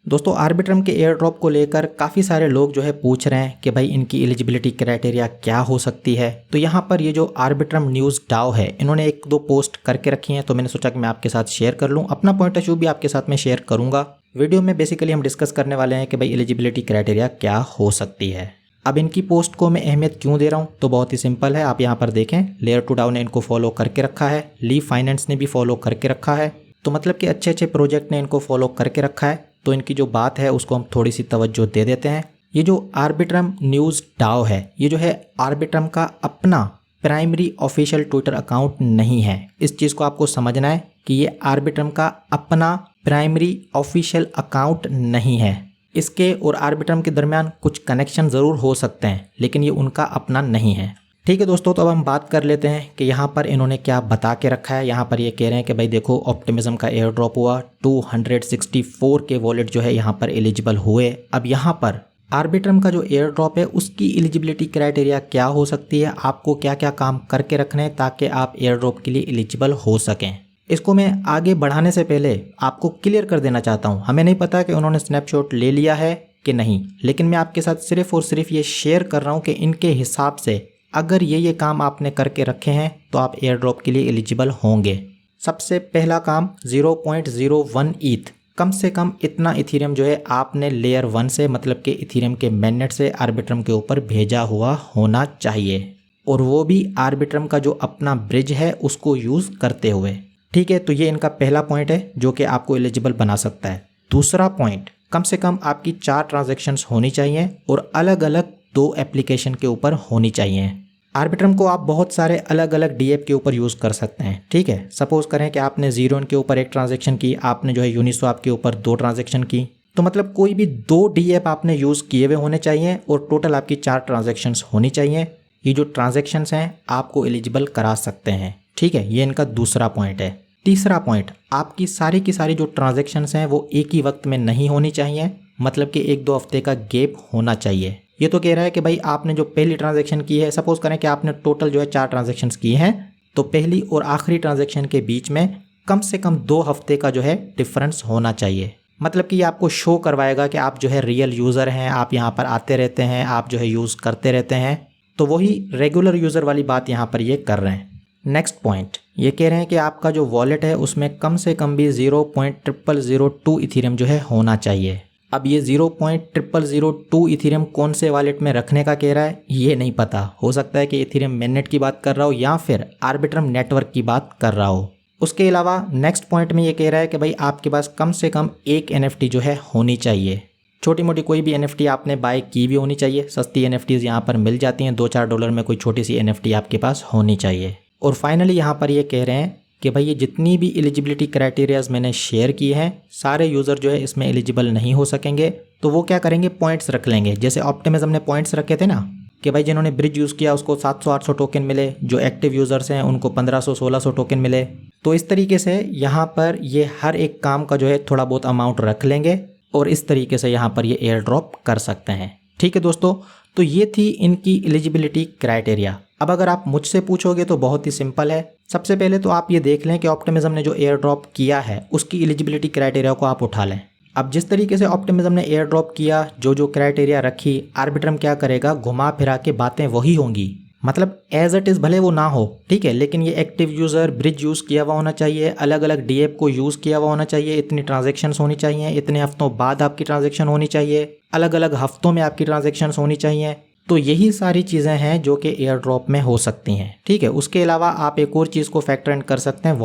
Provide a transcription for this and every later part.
दोस्तों आर्बिट्रम के air drop को लेकर काफ़ी सारे लोग जो है पूछ रहे हैं कि भाई इनकी एलिजिबिलिटी क्राइटेरिया क्या हो सकती है। तो यहाँ पर ये जो आर्बिट्रम न्यूज़ डाओ है इन्होंने एक दो पोस्ट करके रखी हैं, तो मैंने सोचा कि मैं आपके साथ शेयर कर लूँ। अपना पॉइंट ऑफ व्यू भी आपके साथ में शेयर करूँगा। वीडियो में बेसिकली हम डिस्कस करने वाले हैं कि भाई एलिजिबिलिटी क्राइटेरिया क्या हो सकती है। अब इनकी पोस्ट को मैं अहमियत क्यों दे रहा हूँ, तो बहुत ही सिंपल है। आप यहाँ पर देखें, लेयर टू डाउ ने इनको फॉलो करके रखा है, लीव फाइनेंस ने भी फॉलो करके रखा है। तो मतलब कि अच्छे अच्छे प्रोजेक्ट ने इनको फॉलो करके रखा है। तो इनकी जो बात है उसको हम थोड़ी सी तवज्जो दे देते हैं। ये जो आर्बिट्रम न्यूज़ डाओ है, ये जो है आर्बिट्रम का अपना प्राइमरी ऑफिशियल ट्विटर अकाउंट नहीं है। इस चीज़ को आपको समझना है कि ये आर्बिट्रम का अपना प्राइमरी ऑफिशियल अकाउंट नहीं है। इसके और आर्बिट्रम के दरमियान कुछ कनेक्शन ज़रूर हो सकते हैं, लेकिन ये उनका अपना नहीं है। ठीक है दोस्तों, तो अब हम बात कर लेते हैं कि यहाँ पर इन्होंने क्या बता के रखा है। यहाँ पर ये कह रहे हैं कि भाई देखो, ऑप्टिमिज्म का एयर ड्रॉप हुआ, 264 के वॉलेट जो है यहाँ पर एलिजिबल हुए। अब यहाँ पर आर्बिट्रम का जो एयर ड्रॉप है उसकी एलिजिबिलिटी क्राइटेरिया क्या हो सकती है, आपको क्या क्या काम करके रखने हैं ताकि आप एयर ड्रॉप के लिए एलिजिबल हो सकें। इसको मैं आगे बढ़ाने से पहले आपको क्लियर कर देना चाहता हूँ, हमें नहीं पता कि उन्होंने स्नैपशॉट ले लिया है कि नहीं, लेकिन मैं आपके साथ सिर्फ और सिर्फ ये शेयर कर रहा हूँ कि इनके हिसाब से अगर ये काम आपने करके रखे हैं तो आप एयर ड्रॉप के लिए एलिजिबल होंगे। सबसे पहला काम 0.01 ईथ, कम से कम इतना इथीरियम जो है आपने लेयर 1 से, मतलब कि इथीरियम के मेननेट से आर्बिट्रम के ऊपर भेजा हुआ होना चाहिए, और वो भी आर्बिट्रम का जो अपना ब्रिज है उसको यूज़ करते हुए। ठीक है, तो ये इनका पहला पॉइंट है जो कि आपको एलिजिबल बना सकता है। दूसरा पॉइंट, कम से कम आपकी 4 ट्रांजैक्शंस होनी चाहिए और अलग अलग 2 एप्लीकेशन के ऊपर होनी चाहिए। आर्बिट्रम को आप बहुत सारे अलग अलग डीएप के ऊपर यूज़ कर सकते हैं। ठीक है, सपोज करें कि आपने ज़ीरोन के ऊपर 1 ट्रांजैक्शन की, आपने जो है यूनिस्वाप के ऊपर 2 ट्रांजैक्शन की, तो मतलब कोई भी 2 डीएप आपने यूज़ किए हुए होने चाहिए और टोटल आपकी 4 ट्रांजैक्शंस होनी चाहिए। ये जो ट्रांजैक्शंस हैं आपको एलिजिबल करा सकते हैं। ठीक है, ये इनका दूसरा पॉइंट है। तीसरा पॉइंट, आपकी सारी की सारी जो ट्रांजैक्शंस हैं वो एक ही वक्त में नहीं होनी चाहिए, मतलब कि 1-2 हफ्ते का गैप होना चाहिए। ये तो कह रहा है कि भाई आपने जो पहली ट्रांजैक्शन की है, सपोज करें कि आपने टोटल जो है 4 ट्रांजैक्शंस की हैं, तो पहली और आखिरी ट्रांजैक्शन के बीच में कम से कम 2 हफ्ते का जो है डिफरेंस होना चाहिए। मतलब कि ये आपको शो करवाएगा कि आप जो है रियल यूज़र हैं, आप यहाँ पर आते रहते हैं, आप जो है यूज़ करते रहते हैं। तो वही रेगुलर यूज़र वाली बात यहाँ पर ये कर रहे हैं। नेक्स्ट पॉइंट, ये कह रहे हैं कि आपका जो वॉलेट है उसमें कम से कम भी 0.0002 इथीरियम जो है होना चाहिए। अब ये 0.0002 इथीरियम कौन से वॉलेट में रखने का कह रहा है ये नहीं पता। हो सकता है कि इथीरियम मेननेट की बात कर रहा हो या फिर आर्बिट्रम नेटवर्क की बात कर रहा हो। उसके अलावा नेक्स्ट पॉइंट में ये कह रहा है कि भाई आपके पास कम से कम एक NFT जो है होनी चाहिए। छोटी मोटी कोई भी NFT आपने बाय की भी होनी चाहिए। सस्ती NFTs यहाँ पर मिल जाती हैं, $2-4 में कोई छोटी सी NFT आपके पास होनी चाहिए। और फाइनली यहाँ पर ये कह रहे हैं कि भाई ये जितनी भी एलिजिबिलिटी क्राइटेरियाज मैंने शेयर किए हैं, सारे यूज़र जो है इसमें एलिजिबल नहीं हो सकेंगे। तो वो क्या करेंगे, पॉइंट्स रख लेंगे। जैसे ऑप्टिमिज्म ने पॉइंट्स रखे थे ना कि भाई जिन्होंने ब्रिज यूज़ किया उसको 700-800 टोकन मिले, जो एक्टिव यूज़र्स हैं उनको 1500-1600 टोकन मिले। तो इस तरीके से यहाँ पर ये हर एक काम का जो है थोड़ा बहुत अमाउंट रख लेंगे और इस तरीके से यहाँ पर ये एयर ड्रॉप कर सकते हैं। ठीक है दोस्तों, तो ये थी इनकी एलिजिबिलिटी क्राइटेरिया। अब अगर आप मुझसे पूछोगे तो बहुत ही सिंपल है। सबसे पहले तो आप ये देख लें कि ऑप्टिमिज्म ने जो एयर ड्रॉप किया है उसकी एलिजिबिलिटी क्राइटेरिया को आप उठा लें। अब जिस तरीके से ऑप्टिमिज्म ने एयर ड्रॉप किया, जो क्राइटेरिया रखी, आर्बिट्रम क्या करेगा, घुमा फिरा के बातें वही होंगी। मतलब एज इट इज़ भले वो ना हो, ठीक है, लेकिन ये एक्टिव यूज़र, ब्रिज यूज़ किया हुआ होना चाहिए, अलग अलग डीएप को यूज़ किया हुआ होना चाहिए, इतनी ट्रांजेक्शन्स होनी चाहिए, इतने हफ्तों बाद आपकी ट्रांजेक्शन होनी चाहिए, अलग अलग हफ्तों में आपकी ट्रांजेक्शन्स होनी चाहिए। तो यही सारी चीज़ें हैं जो कि एयर ड्रॉप में हो सकती हैं। ठीक है, उसके अलावा आप एक और चीज़ को फैक्टर इन कर सकते हैं,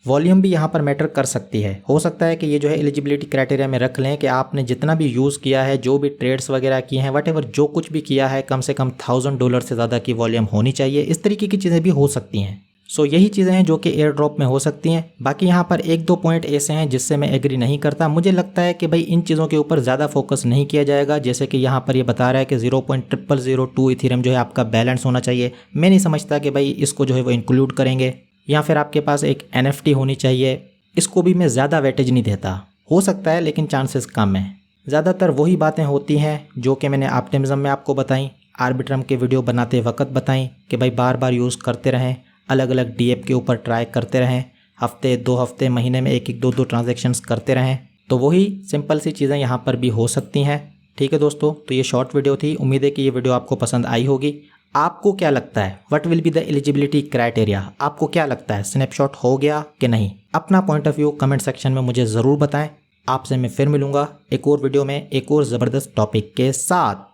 वॉल्यूम भी यहाँ पर मैटर कर सकती है। हो सकता है कि ये जो है एलिजिबिलिटी क्राइटेरिया में रख लें कि आपने जितना भी यूज़ किया है, जो भी ट्रेड्स वगैरह किए हैं, वटेवर जो कुछ भी किया है, कम से कम $1000 से ज़्यादा की वॉल्यूम होनी चाहिए। इस तरीके की चीज़ें भी हो सकती हैं। सो यही चीज़ें हैं जो कि एयर ड्रॉप में हो सकती हैं। बाकी यहाँ पर 1-2 पॉइंट ऐसे हैं जिससे मैं एग्री नहीं करता। मुझे लगता है कि भाई इन चीज़ों के ऊपर ज़्यादा फोकस नहीं किया जाएगा। जैसे कि यहाँ पर ये बता रहा है कि 0.0002 इथीरियम जो है आपका बैलेंस होना चाहिए। मैं नहीं समझता कि भाई इसको जो है वो इंक्लूड करेंगे। या फिर आपके पास एक NFT होनी चाहिए, इसको भी मैं ज़्यादा वेटेज नहीं देता। हो सकता है लेकिन चांसेस कम है। ज़्यादातर वही बातें होती हैं जो कि मैंने ऑप्टिमिज्म में आपको बताई, आर्बिट्रम के वीडियो बनाते वक्त बताई कि भाई बार बार यूज़ करते रहें, अलग अलग डीएप के ऊपर ट्राई करते रहें, हफ्ते 2 हफ्ते महीने में 1-1 2-2 ट्रांजेक्शन्स करते रहें। तो वही सिंपल सी चीज़ें यहाँ पर भी हो सकती हैं। ठीक है दोस्तों, तो ये शॉर्ट वीडियो थी। उम्मीद है कि ये वीडियो आपको पसंद आई होगी। आपको क्या लगता है, what will be the eligibility criteria? आपको क्या लगता है, स्नैपशॉट हो गया कि नहीं? अपना point of view comment section में मुझे ज़रूर बताएं। आपसे मैं फिर मिलूंगा एक और वीडियो में एक और ज़बरदस्त टॉपिक के साथ।